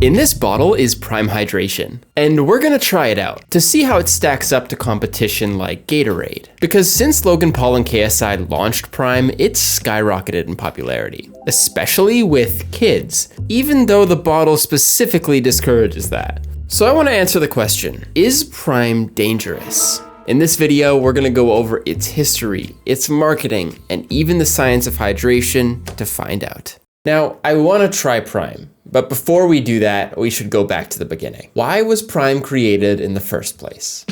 In this bottle is Prime Hydration, and we're gonna try it out to see how it stacks up to competition like Gatorade. Because since Logan Paul and KSI launched Prime, it's skyrocketed in popularity, especially with kids, even though the bottle specifically discourages that. So I wanna answer the question, is Prime dangerous? In this video, we're gonna go over its history, its marketing, and even the science of hydration to find out. Now, I wanna try Prime, but before we do that, we should go back to the beginning. Why was Prime created in the first place?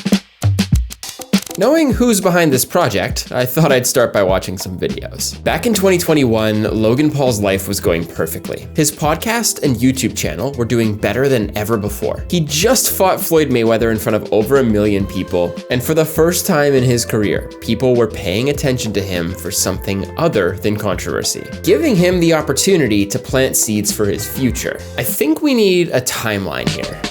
Knowing who's behind this project, I thought I'd start by watching some videos. Back in 2021, Logan Paul's life was going perfectly. His podcast and YouTube channel were doing better than ever before. He just fought Floyd Mayweather in front of over 1 million people, and for the first time in his career, people were paying attention to him for something other than controversy, giving him the opportunity to plant seeds for his future. I think we need a timeline here.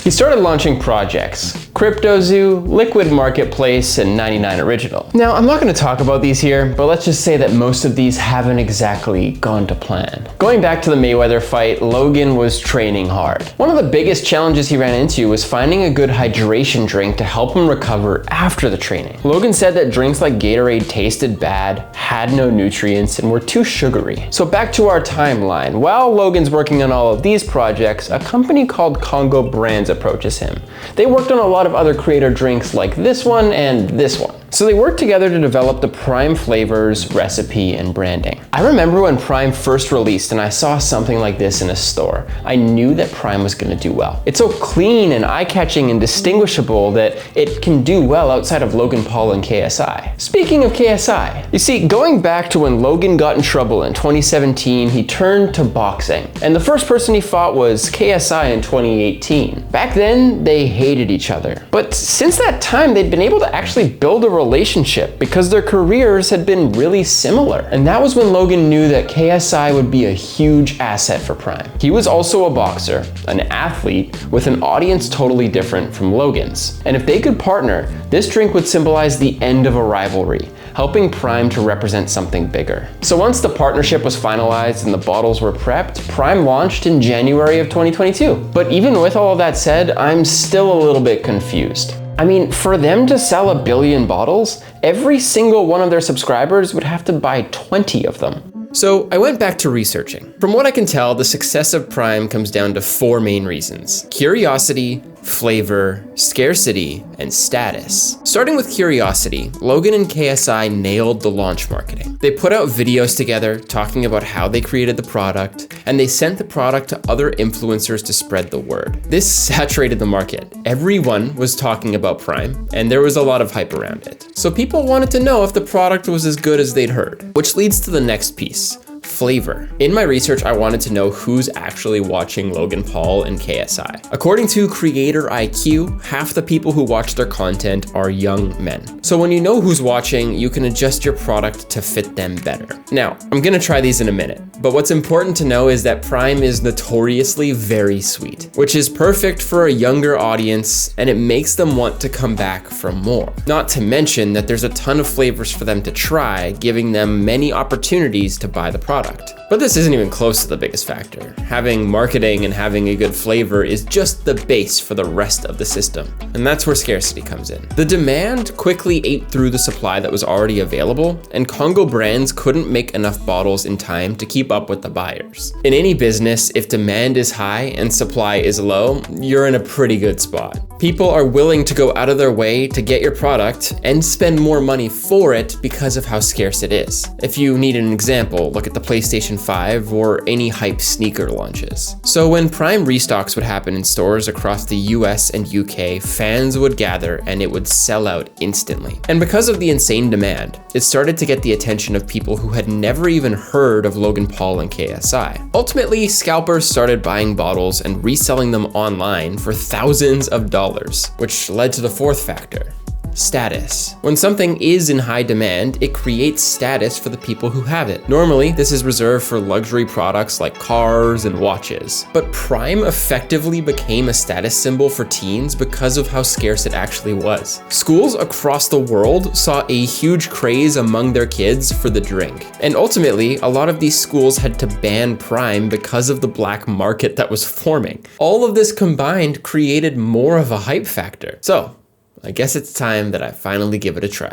He started launching projects, CryptoZoo, Liquid Marketplace, and 99 Original. Now, I'm not gonna talk about these here, but let's just say that most of these haven't exactly gone to plan. Going back to the Mayweather fight, Logan was training hard. One of the biggest challenges he ran into was finding a good hydration drink to help him recover after the training. Logan said that drinks like Gatorade tasted bad, had no nutrients, and were too sugary. So back to our timeline. While Logan's working on all of these projects, a company called Congo Brands approaches him. They worked on a lot of other creator drinks like this one and this one. So they worked together to develop the Prime flavors, recipe, and branding. I remember when Prime first released and I saw something like this in a store. I knew that Prime was gonna do well. It's so clean and eye-catching and distinguishable that it can do well outside of Logan Paul and KSI. Speaking of KSI, you see, going back to when Logan got in trouble in 2017, he turned to boxing. And the first person he fought was KSI in 2018. Back then, they hated each other. But since that time, they'd been able to actually build a relationship because their careers had been really similar. And that was when Logan knew that KSI would be a huge asset for Prime. He was also a boxer, an athlete, with an audience totally different from Logan's. And if they could partner, this drink would symbolize the end of a rivalry, helping Prime to represent something bigger. So once the partnership was finalized and the bottles were prepped, Prime launched in January of 2022. But even with all of that said, I'm still a little bit confused. I mean, for them to sell 1 billion bottles, every single one of their subscribers would have to buy 20 of them. So I went back to researching. From what I can tell, the success of Prime comes down to 4 main reasons: curiosity, flavor, scarcity, and status. Starting with curiosity, Logan and KSI nailed the launch marketing. They put out videos together talking about how they created the product, and they sent the product to other influencers to spread the word. This saturated the market. Everyone was talking about Prime, and there was a lot of hype around it. So people wanted to know if the product was as good as they'd heard, which leads to the next piece: flavor. In my research, I wanted to know who's actually watching Logan Paul and KSI. According to Creator IQ, half the people who watch their content are young men. So when you know who's watching, you can adjust your product to fit them better. Now, I'm gonna try these in a minute, but what's important to know is that Prime is notoriously very sweet, which is perfect for a younger audience, and it makes them want to come back for more. Not to mention that there's a ton of flavors for them to try, giving them many opportunities to buy the product. But this isn't even close to the biggest factor. Having marketing and having a good flavor is just the base for the rest of the system. And that's where scarcity comes in. The demand quickly ate through the supply that was already available, and Congo Brands couldn't make enough bottles in time to keep up with the buyers. In any business, if demand is high and supply is low, you're in a pretty good spot. People are willing to go out of their way to get your product and spend more money for it because of how scarce it is. If you need an example, look at the PlayStation 5 or any hype sneaker launches. So when Prime restocks would happen in stores across the US and UK, fans would gather and it would sell out instantly. And because of the insane demand, it started to get the attention of people who had never even heard of Logan Paul and KSI. Ultimately, scalpers started buying bottles and reselling them online for thousands of dollars, which led to the fourth factor: status. When something is in high demand, it creates status for the people who have it. Normally, this is reserved for luxury products like cars and watches. But Prime effectively became a status symbol for teens because of how scarce it actually was. Schools across the world saw a huge craze among their kids for the drink. And ultimately, a lot of these schools had to ban Prime because of the black market that was forming. All of this combined created more of a hype factor. So, I guess it's time that I finally give it a try.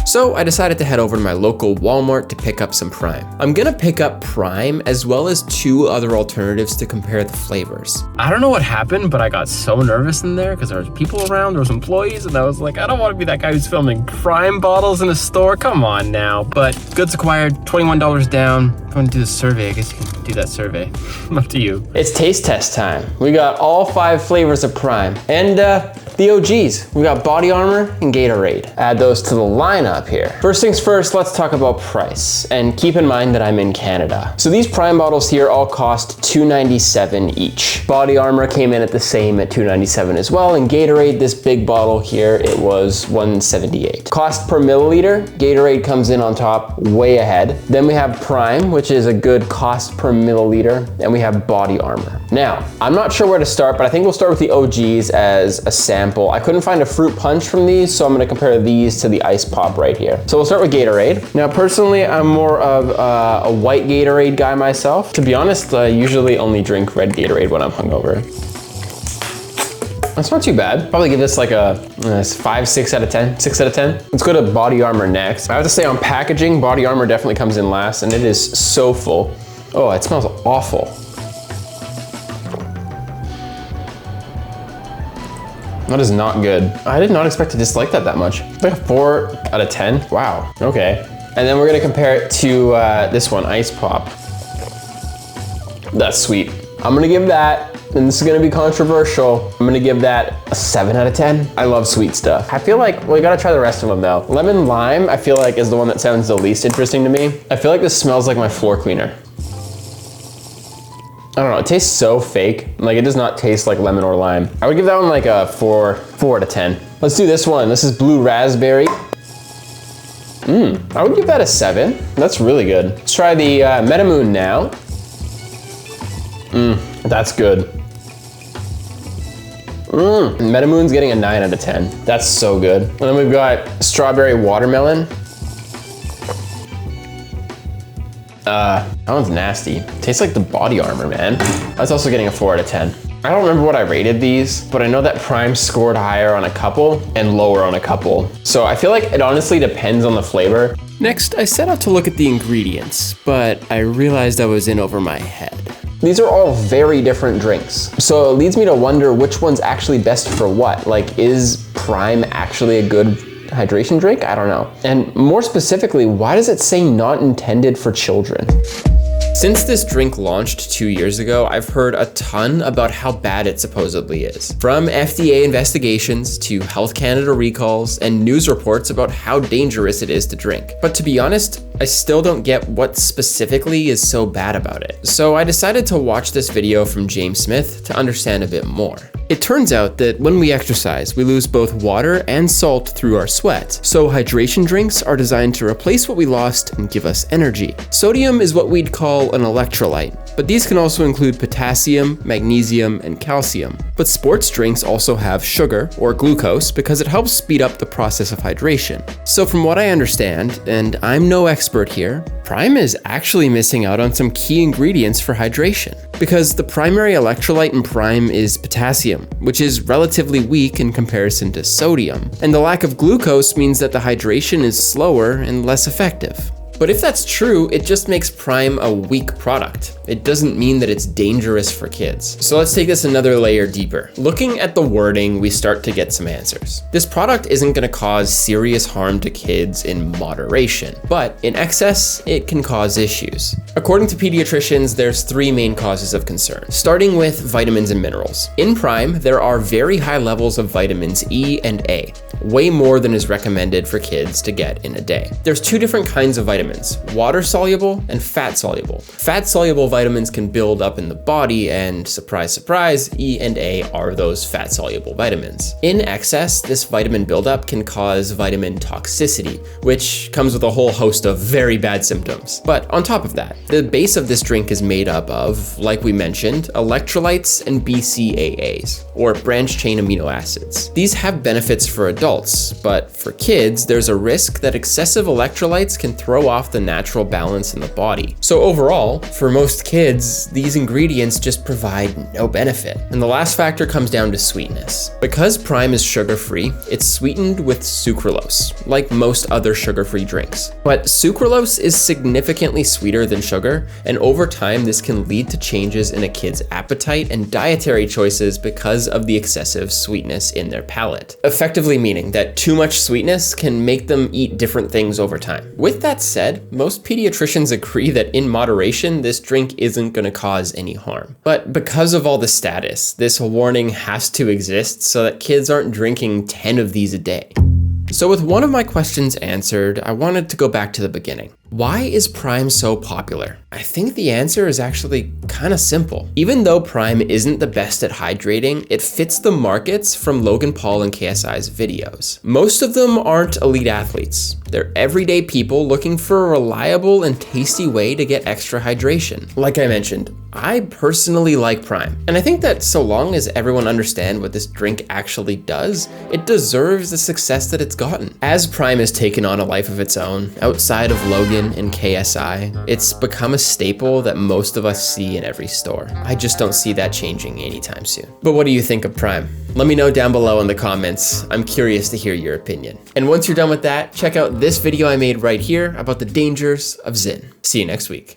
So I decided to head over to my local Walmart to pick up some Prime. I'm gonna pick up Prime as well as 2 other alternatives to compare the flavors. I don't know what happened, but I got so nervous in there because there was people around, there was employees, and I was like, I don't want to be that guy who's filming Prime bottles in a store, come on now. But goods acquired, $21 down. If you want to do the survey, I guess you can do that survey. Up to you. It's taste test time. We got all 5 flavors of Prime. And the OGs. We got Body Armor and Gatorade. Add those to the lineup here. First things first, let's talk about price. And keep in mind that I'm in Canada. So these Prime bottles here all cost $2.97 each. Body Armor came in at the same at $2.97 as well. And Gatorade, this big bottle here, it was $1.78. Cost per milliliter, Gatorade comes in on top, way ahead. Then we have Prime, which is a good cost per milliliter. And we have Body Armor. Now, I'm not sure where to start, but I think we'll start with the OGs as a sample. I couldn't find a fruit punch from these, so I'm gonna compare these to the Ice Pop right here. So we'll start with Gatorade. Now, personally, I'm more of a white Gatorade guy myself. To be honest, I usually only drink red Gatorade when I'm hungover. That's not too bad. Probably give this like a 5, 6 out of 10, 6 out of 10. Let's go to Body Armor next. I have to say on packaging, Body Armor definitely comes in last, and it is so full. Oh, it smells awful. That is not good. I did not expect to dislike that much. It's like a 4 out of 10. Wow, okay. And then we're gonna compare it to this one, Ice Pop. That's sweet. I'm gonna give that, and this is gonna be controversial, I'm gonna give that a 7 out of 10. I love sweet stuff. I feel like, well, you gotta try the rest of them though. Lemon Lime, I feel like is the one that sounds the least interesting to me. I feel like this smells like my floor cleaner. I don't know, it tastes so fake. Like it does not taste like lemon or lime. I would give that one like a 4 out of 10. Let's do this one. This is Blue Raspberry. I would give that a 7. That's really good. Let's try the Metamoon now. That's good. Metamoon's getting a 9 out of 10. That's so good. And then we've got Strawberry Watermelon. That one's nasty. Tastes like the Body Armor, man. That's also getting a 4 out of 10. I don't remember what I rated these, but I know that Prime scored higher on a couple and lower on a couple. So I feel like it honestly depends on the flavor. Next, I set out to look at the ingredients, but I realized I was in over my head. These are all very different drinks. So it leads me to wonder which one's actually best for what. Like, is Prime actually a good hydration drink? I don't know. And more specifically, why does it say not intended for children? Since this drink launched 2 years ago, I've heard a ton about how bad it supposedly is. From FDA investigations to Health Canada recalls and news reports about how dangerous it is to drink. But to be honest, I still don't get what specifically is so bad about it. So I decided to watch this video from James Smith to understand a bit more. It turns out that when we exercise, we lose both water and salt through our sweat. So hydration drinks are designed to replace what we lost and give us energy. Sodium is what we'd call an electrolyte, but these can also include potassium, magnesium, and calcium. But sports drinks also have sugar, or glucose, because it helps speed up the process of hydration. So from what I understand, and I'm no expert here, Prime is actually missing out on some key ingredients for hydration. Because the primary electrolyte in Prime is potassium, which is relatively weak in comparison to sodium. And the lack of glucose means that the hydration is slower and less effective. But if that's true, it just makes Prime a weak product. It doesn't mean that it's dangerous for kids. So let's take this another layer deeper. Looking at the wording, we start to get some answers. This product isn't gonna cause serious harm to kids in moderation, but in excess, it can cause issues. According to pediatricians, there's 3 main causes of concern, starting with vitamins and minerals. In Prime, there are very high levels of vitamins E and A, way more than is recommended for kids to get in a day. There's 2 different kinds of vitamins vitamins: water-soluble and fat-soluble. Fat-soluble vitamins can build up in the body, and surprise, surprise, E and A are those fat-soluble vitamins. In excess, this vitamin buildup can cause vitamin toxicity, which comes with a whole host of very bad symptoms. But on top of that, the base of this drink is made up of, like we mentioned, electrolytes and BCAAs, or branched-chain amino acids. These have benefits for adults, but for kids, there's a risk that excessive electrolytes can throw off the natural balance in the body. So overall, for most kids, these ingredients just provide no benefit. And the last factor comes down to sweetness. Because Prime is sugar-free, it's sweetened with sucralose, like most other sugar-free drinks. But sucralose is significantly sweeter than sugar, and over time this can lead to changes in a kid's appetite and dietary choices because of the excessive sweetness in their palate. Effectively meaning that too much sweetness can make them eat different things over time. With that said, most pediatricians agree that in moderation, this drink isn't going to cause any harm. But because of all the status, this warning has to exist so that kids aren't drinking 10 of these a day. So with one of my questions answered, I wanted to go back to the beginning. Why is Prime so popular? I think the answer is actually kind of simple. Even though Prime isn't the best at hydrating, it fits the markets from Logan Paul and KSI's videos. Most of them aren't elite athletes. They're everyday people looking for a reliable and tasty way to get extra hydration. Like I mentioned, I personally like Prime, and I think that so long as everyone understands what this drink actually does, it deserves the success that it's gotten. As Prime has taken on a life of its own, outside of Logan and KSI, it's become a staple that most of us see in every store. I just don't see that changing anytime soon. But what do you think of Prime? Let me know down below in the comments. I'm curious to hear your opinion. And once you're done with that, check out this video I made right here about the dangers of Zyn. See you next week.